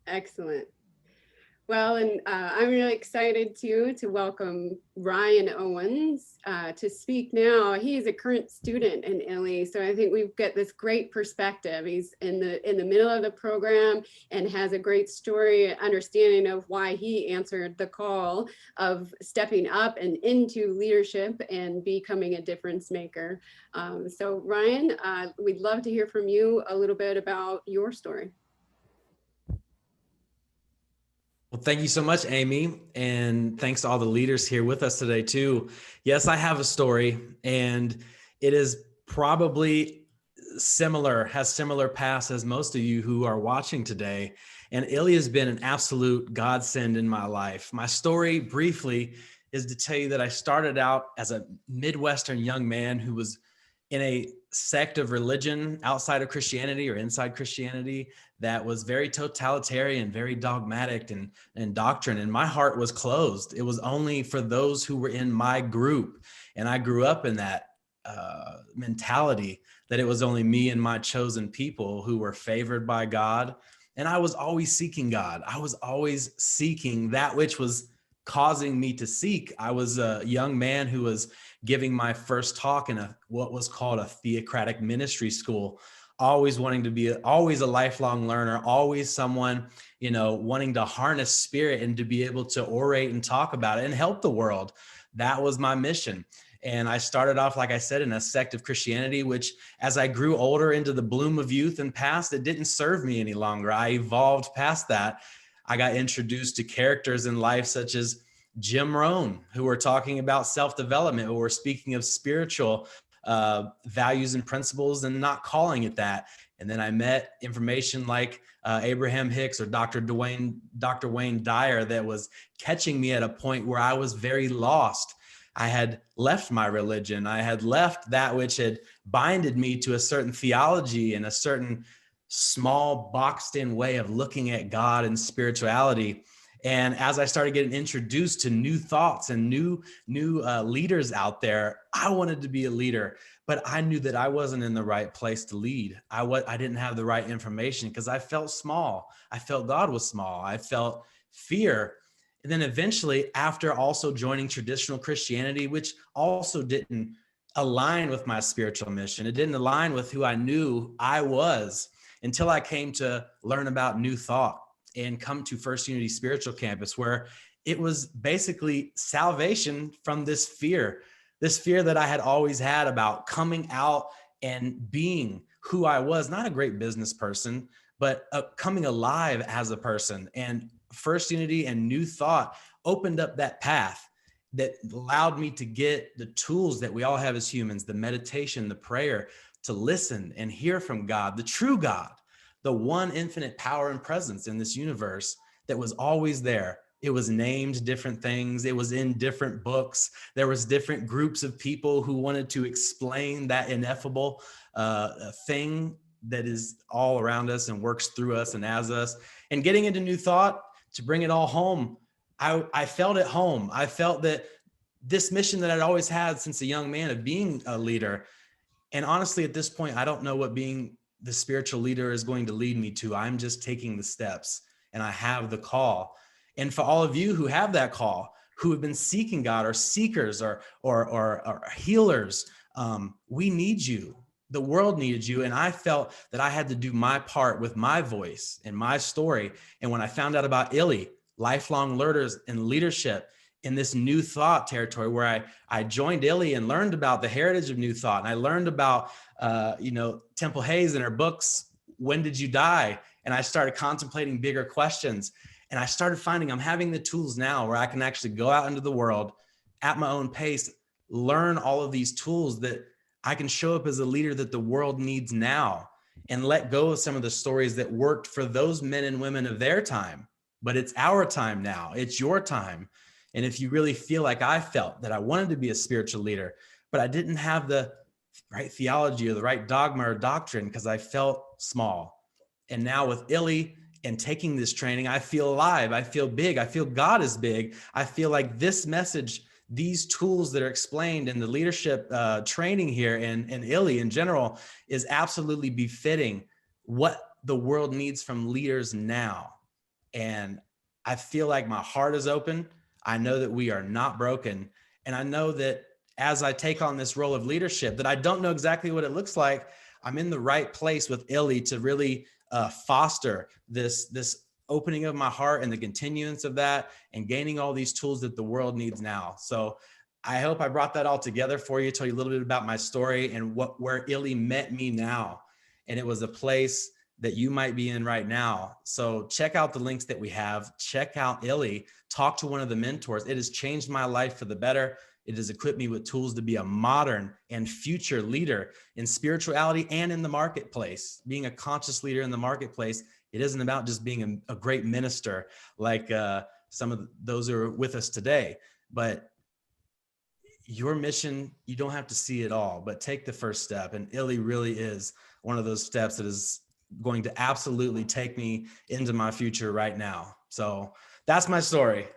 Excellent. Well, and I'm really excited too to welcome Ryan Owens to speak now. He is a current student in ILLI, so I think we've got this great perspective. He's in the middle of the program and has a great story, understanding of why he answered the call of stepping up and into leadership and becoming a difference maker. So Ryan, we'd love to hear from you a little bit about your story. Well, thank you so much, Amy. And thanks to all the leaders here with us today, too. Yes, I have a story, and it is probably has similar paths as most of you who are watching today. And ILLI has been an absolute godsend in my life. My story, briefly, is to tell you that I started out as a Midwestern young man who was in a sect of religion outside of Christianity or inside Christianity that was very totalitarian, very dogmatic and doctrine. And my heart was closed. It was only for those who were in my group. And I grew up in that mentality that it was only me and my chosen people who were favored by God. And I was always seeking God. I was always seeking that which was causing me to seek. I was a young man who was giving my first talk in what was called a theocratic ministry school, always wanting to be always a lifelong learner, always someone, wanting to harness spirit and to be able to orate and talk about it and help the world. That was my mission. And I started off, like I said, in a sect of Christianity, which as I grew older into the bloom of youth and past, it didn't serve me any longer. I evolved past that. I got introduced to characters in life such as Jim Rohn, who were talking about self-development, who were speaking of spiritual values and principles and not calling it that. And then I met information like Abraham Hicks or Dr. Wayne Dyer that was catching me at a point where I was very lost. I had left my religion. I had left that which had binded me to a certain theology and a certain small boxed in way of looking at God and spirituality. And as I started getting introduced to new thoughts and new leaders out there, I wanted to be a leader, but I knew that I wasn't in the right place to lead. I didn't have the right information because I felt small. I felt God was small. I felt fear. And then eventually, after also joining traditional Christianity, which also didn't align with my spiritual mission, it didn't align with who I knew I was until I came to learn about New Thought and come to First Unity Spiritual Campus, where it was basically salvation from this fear that I had always had about coming out and being who I was, not a great business person, but coming alive as a person. And First Unity and New Thought opened up that path that allowed me to get the tools that we all have as humans, the meditation, the prayer, to listen and hear from God, the true God, the one infinite power and presence in this universe that was always there. It was named different things. It was in different books. There was different groups of people who wanted to explain that ineffable thing that is all around us and works through us and as us. And getting into New Thought to bring it all home, I felt at home. I felt that this mission that I'd always had since a young man of being a leader. And honestly, at this point, I don't know what being the spiritual leader is going to lead me to. I'm just taking the steps and I have the call. And for all of you who have that call, who have been seeking God or seekers or healers, we need you. The world needed you. And I felt that I had to do my part with my voice and my story. And when I found out about ILLI, lifelong learners and leadership in this New Thought territory, where I joined ILLI and learned about the heritage of New Thought. And I learned about, Temple Hayes and her books, When Did You Die? And I started contemplating bigger questions. And I started finding I'm having the tools now where I can actually go out into the world at my own pace, learn all of these tools that I can show up as a leader that the world needs now, and let go of some of the stories that worked for those men and women of their time. But it's our time now. It's your time. And if you really feel like I felt that I wanted to be a spiritual leader, but I didn't have the right theology or the right dogma or doctrine because I felt small. And now with ILLI and taking this training, I feel alive. I feel big. I feel God is big. I feel like this message, these tools that are explained in the leadership training here and ILLI in general is absolutely befitting what the world needs from leaders now. And I feel like my heart is open. I know that we are not broken. And I know that as I take on this role of leadership, that I don't know exactly what it looks like, I'm in the right place with ILLI to really foster this opening of my heart and the continuance of that, and gaining all these tools that the world needs now. So I hope I brought that all together for you, tell you a little bit about my story and where ILLI met me now. And it was a place that you might be in right now. So check out the links that we have. Check out ILLI. Talk to one of the mentors. It has changed my life for the better. It has equipped me with tools to be a modern and future leader in spirituality and in the marketplace. Being a conscious leader in the marketplace, it isn't about just being a great minister like some of those who are with us today, but your mission, you don't have to see it all, but take the first step. And ILLI really is one of those steps that is going to absolutely take me into my future right now. So that's my story.